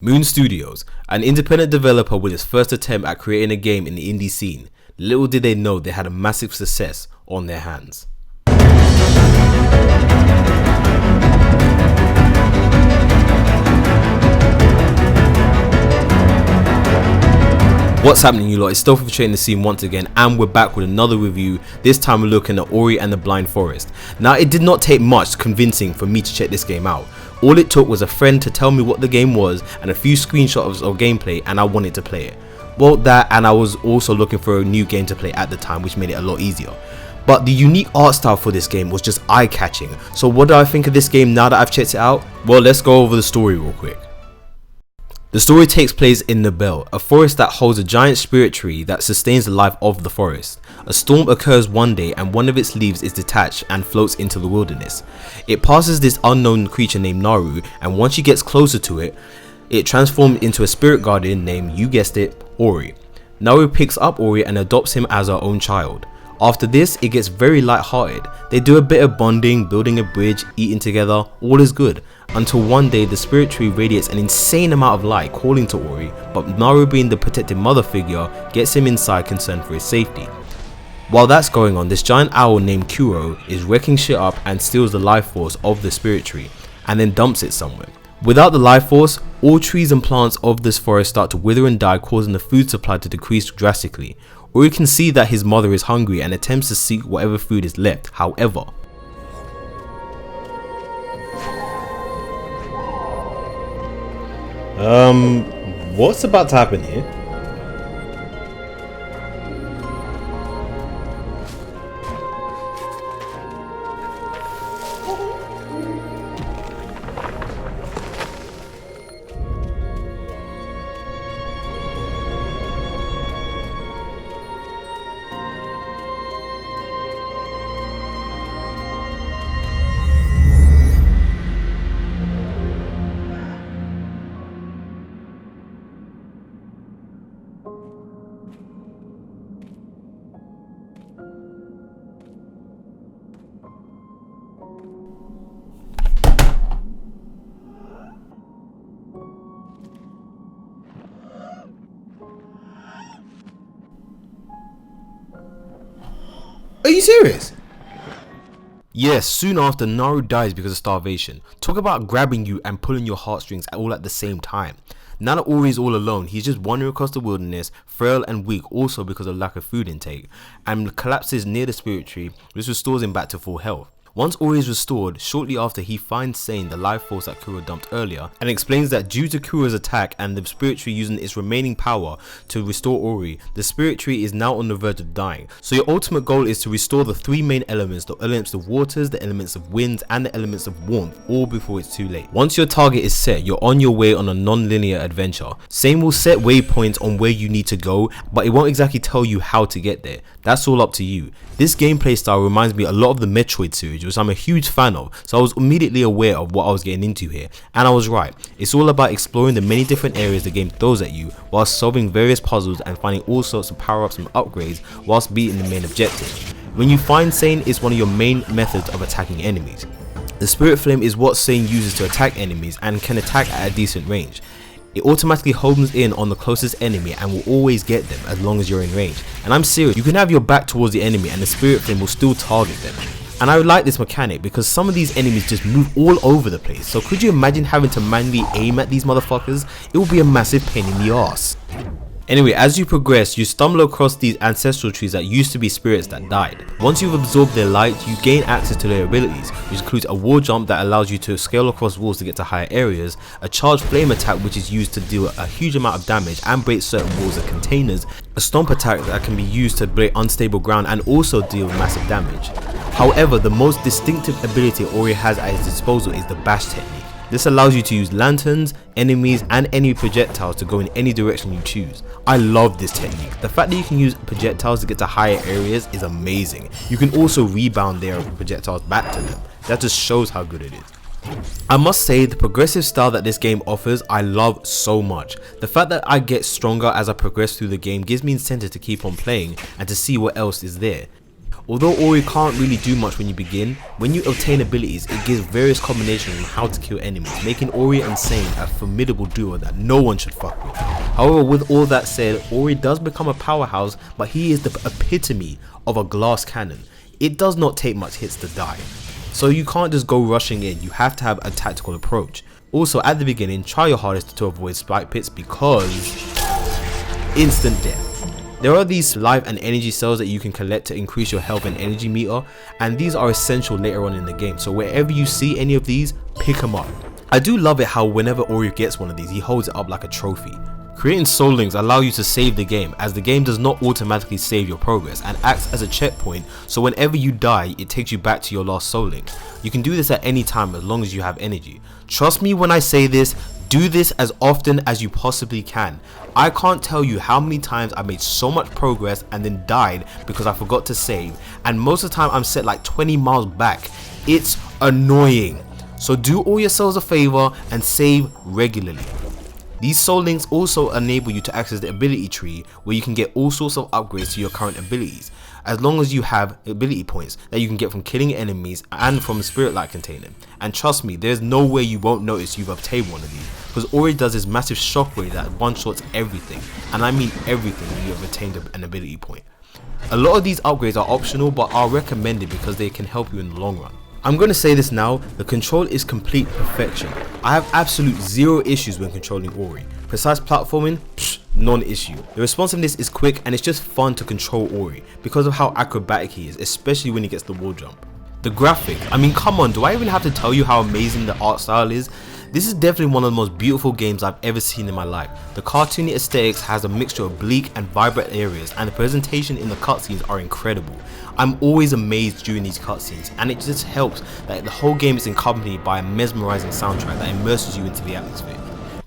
Moon Studios, an independent developer with its first attempt at creating a game in the indie scene. Little did they know they had a massive success on their hands. What's happening, you lot? It's StealthDeception in the scene once again, and we're back with another review. This time we're looking at Ori and the Blind Forest. Now, it did not take much convincing for me to check this game out. All it took was a friend to tell me what the game was and a few screenshots of gameplay, and I wanted to play it. Well, that, and I was also looking for a new game to play at the time, which made it a lot easier. But the unique art style for this game was just eye-catching. So what do I think of this game now that I've checked it out? Well, let's go over the story real quick. The story takes place in Nebel, a forest that holds a giant spirit tree that sustains the life of the forest. A storm occurs one day and one of its leaves is detached and floats into the wilderness. It passes this unknown creature named Naru, and once she gets closer to it, it transforms into a spirit guardian named, you guessed it, Ori. Naru picks up Ori and adopts him as her own child. After this, it gets very light-hearted. They do a bit of bonding, building a bridge, eating together, all is good. Until one day the spirit tree radiates an insane amount of light calling to Ori, but Naru, being the protective mother figure, gets him inside concerned for his safety. While that's going on, this giant owl named Kuro is wrecking shit up and steals the life force of the spirit tree, and then dumps it somewhere. Without the life force, all trees and plants of this forest start to wither and die, causing the food supply to decrease drastically. Ori can see that his mother is hungry and attempts to seek whatever food is left. However, what's about to happen here? Are you serious? Yes, soon after, Naru dies because of starvation. Talk about grabbing you and pulling your heartstrings all at the same time. Now that Ori is all alone, he's just wandering across the wilderness, frail and weak also because of lack of food intake, and collapses near the spirit tree, which restores him back to full health. Once Ori is restored, shortly after he finds Sane, the life force that Kuro dumped earlier, and explains that due to Kuro's attack and the spirit tree using its remaining power to restore Ori, the spirit tree is now on the verge of dying. So your ultimate goal is to restore the three main elements, the elements of waters, the elements of winds, and the elements of warmth, all before it's too late. Once your target is set, you're on your way on a non-linear adventure. Sane will set waypoints on where you need to go, but it won't exactly tell you how to get there. That's all up to you. This gameplay style reminds me a lot of the Metroid series, which I'm a huge fan of, so I was immediately aware of what I was getting into here, and I was right. It's all about exploring the many different areas the game throws at you, whilst solving various puzzles and finding all sorts of power-ups and upgrades whilst beating the main objective. When you find Sane, it's one of your main methods of attacking enemies. The Spirit Flame is what Sane uses to attack enemies and can attack at a decent range. It automatically homes in on the closest enemy and will always get them as long as you're in range. And I'm serious, you can have your back towards the enemy and the Spirit Flame will still target them. And I like this mechanic because some of these enemies just move all over the place, so could you imagine having to manually aim at these motherfuckers? It would be a massive pain in the arse. Anyway, as you progress, you stumble across these ancestral trees that used to be spirits that died. Once you've absorbed their light, you gain access to their abilities, which includes a wall jump that allows you to scale across walls to get to higher areas, a charged flame attack which is used to deal a huge amount of damage and break certain walls and containers, a stomp attack that can be used to break unstable ground and also deal massive damage. However, the most distinctive ability Ori has at his disposal is the bash technique. This allows you to use lanterns, enemies, and any projectiles to go in any direction you choose. I love this technique. The fact that you can use projectiles to get to higher areas is amazing. You can also rebound their projectiles back to them. That just shows how good it is. I must say, the progressive style that this game offers I love so much. The fact that I get stronger as I progress through the game gives me incentive to keep on playing and to see what else is there. Although Ori can't really do much when you begin, when you obtain abilities it gives various combinations on how to kill enemies, making Ori and Sane a formidable duo that no one should fuck with. However, with all that said, Ori does become a powerhouse, but he is the epitome of a glass cannon. It does not take much hits to die, so you can't just go rushing in, you have to have a tactical approach. Also, at the beginning, try your hardest to avoid spike pits because instant death. There are these life and energy cells that you can collect to increase your health and energy meter, and these are essential later on in the game, so wherever you see any of these, pick them up. I do love it how whenever Ori gets one of these, he holds it up like a trophy. Creating soul links allow you to save the game, as the game does not automatically save your progress and acts as a checkpoint, so whenever you die it takes you back to your last soul link. You can do this at any time as long as you have energy. Trust me when I say this, do this as often as you possibly can. I can't tell you how many times I made so much progress and then died because I forgot to save, and most of the time I'm set like 20 miles back. It's annoying. So do all yourselves a favor and save regularly. These soul links also enable you to access the ability tree, where you can get all sorts of upgrades to your current abilities, as long as you have ability points that you can get from killing enemies and from a spirit light container. And trust me, there's no way you won't notice you've obtained one of these, because Ori does this massive shockwave that one-shots everything, and I mean everything when you have attained an ability point. A lot of these upgrades are optional but are recommended because they can help you in the long run. I'm going to say this now, the control is complete perfection. I have absolute zero issues when controlling Ori. Precise platforming? Psh, non-issue. The responsiveness is quick and it's just fun to control Ori because of how acrobatic he is, especially when he gets the wall jump. The graphic, I mean come on, do I even have to tell you how amazing the art style is? This is definitely one of the most beautiful games I've ever seen in my life. The cartoony aesthetics has a mixture of bleak and vibrant areas, and the presentation in the cutscenes are incredible. I'm always amazed during these cutscenes, and it just helps that the whole game is accompanied by a mesmerizing soundtrack that immerses you into the atmosphere.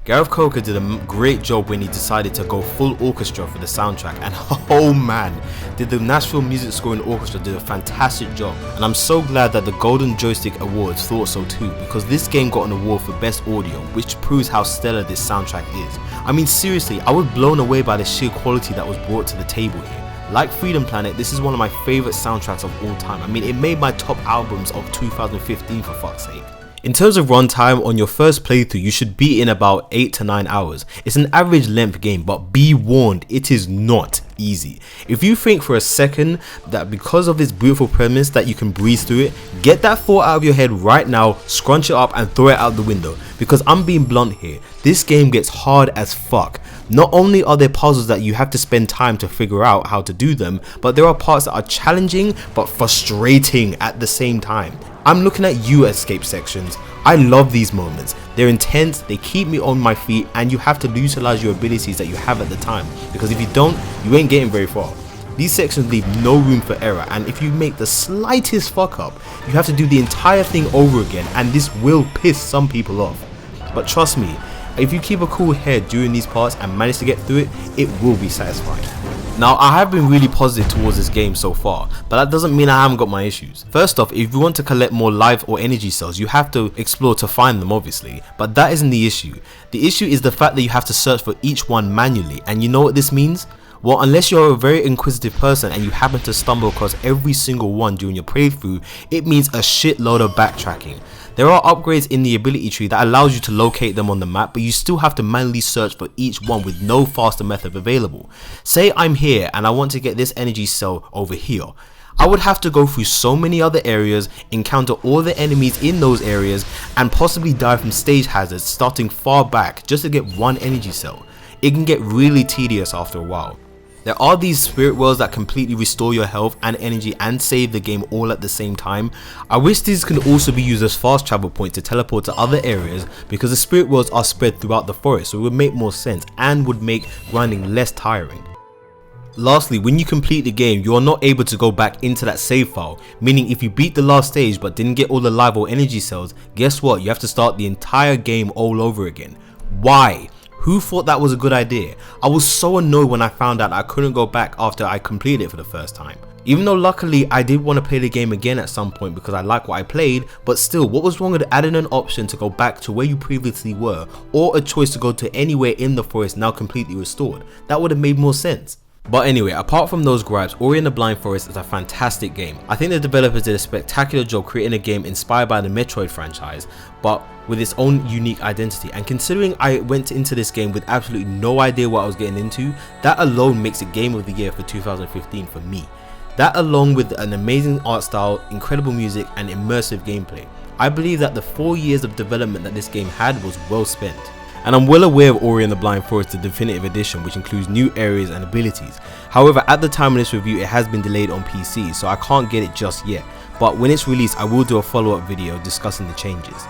Gareth Coker did a great job when he decided to go full orchestra for the soundtrack, and oh man, did the Nashville Music Score and Orchestra do a fantastic job. And I'm so glad that the Golden Joystick Awards thought so too, because this game got an award for best audio, which proves how stellar this soundtrack is. I mean seriously, I was blown away by the sheer quality that was brought to the table here. Like Freedom Planet, this is one of my favorite soundtracks of all time. I mean, it made my top albums of 2015 for fuck's sake. In terms of runtime, on your first playthrough you should be in about 8 to 9 hours. It's an average length game, but be warned, it is not easy. If you think for a second that because of this beautiful premise that you can breeze through it, get that thought out of your head right now, scrunch it up and throw it out the window, because I'm being blunt here, this game gets hard as fuck. Not only are there puzzles that you have to spend time to figure out how to do them, but there are parts that are challenging but frustrating at the same time. I'm looking at you, escape sections. I love these moments. They're intense, they keep me on my feet, and you have to utilize your abilities that you have at the time, because if you don't, you ain't getting very far. These sections leave no room for error, and if you make the slightest fuck up, you have to do the entire thing over again, and this will piss some people off. But trust me, if you keep a cool head during these parts and manage to get through it, it will be satisfying. Now, I have been really positive towards this game so far, but that doesn't mean I haven't got my issues. First off, if you want to collect more life or energy cells, you have to explore to find them obviously, but that isn't the issue. The issue is the fact that you have to search for each one manually, and you know what this means? Well, unless you're a very inquisitive person and you happen to stumble across every single one during your playthrough, it means a shitload of backtracking. There are upgrades in the ability tree that allows you to locate them on the map, but you still have to manually search for each one with no faster method available. Say I'm here and I want to get this energy cell over here. I would have to go through so many other areas, encounter all the enemies in those areas, and possibly die from stage hazards starting far back just to get one energy cell. It can get really tedious after a while. There are these spirit worlds that completely restore your health and energy and save the game all at the same time. I wish these can also be used as fast travel points to teleport to other areas, because the spirit worlds are spread throughout the forest, so it would make more sense and would make grinding less tiring. Lastly, when you complete the game, you are not able to go back into that save file, meaning if you beat the last stage but didn't get all the live or energy cells, guess what, you have to start the entire game all over again. Why? Who thought that was a good idea? I was so annoyed when I found out I couldn't go back after I completed it for the first time. Even though luckily I did want to play the game again at some point because I like what I played, but still, what was wrong with adding an option to go back to where you previously were, or a choice to go to anywhere in the forest now completely restored? That would have made more sense. But anyway, apart from those gripes, Ori and the Blind Forest is a fantastic game. I think the developers did a spectacular job creating a game inspired by the Metroid franchise, but with its own unique identity. And considering I went into this game with absolutely no idea what I was getting into, that alone makes it Game of the Year for 2015 for me. That, along with an amazing art style, incredible music and immersive gameplay, I believe that the 4 years of development that this game had was well spent. And I'm well aware of Ori and the Blind Forest, the definitive edition, which includes new areas and abilities. However, at the time of this review, it has been delayed on PC, so I can't get it just yet. But when it's released, I will do a follow-up video discussing the changes.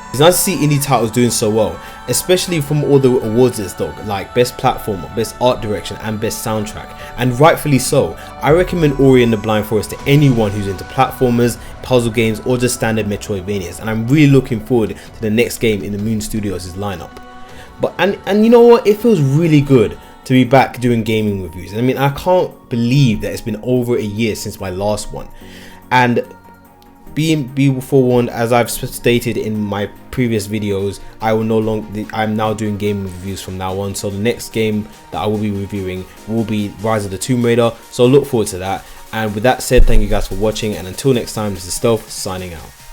It's nice to see indie titles doing so well, especially from all the awards it's got, like Best Platform, Best Art Direction and Best Soundtrack, and rightfully so. I recommend Ori and the Blind Forest to anyone who's into platformers, puzzle games or just standard Metroidvanias, and I'm really looking forward to the next game in the Moon Studios' lineup. But and you know what, it feels really good to be back doing gaming reviews. I mean, I can't believe that it's been over a year since my last one, and be forewarned, as I've stated in my previous videos, I'm now doing gaming reviews from now on. So the next game that I will be reviewing will be Rise of the Tomb Raider, so look forward to that. And with that said, thank you guys for watching, and until next time, this is Stealth signing out.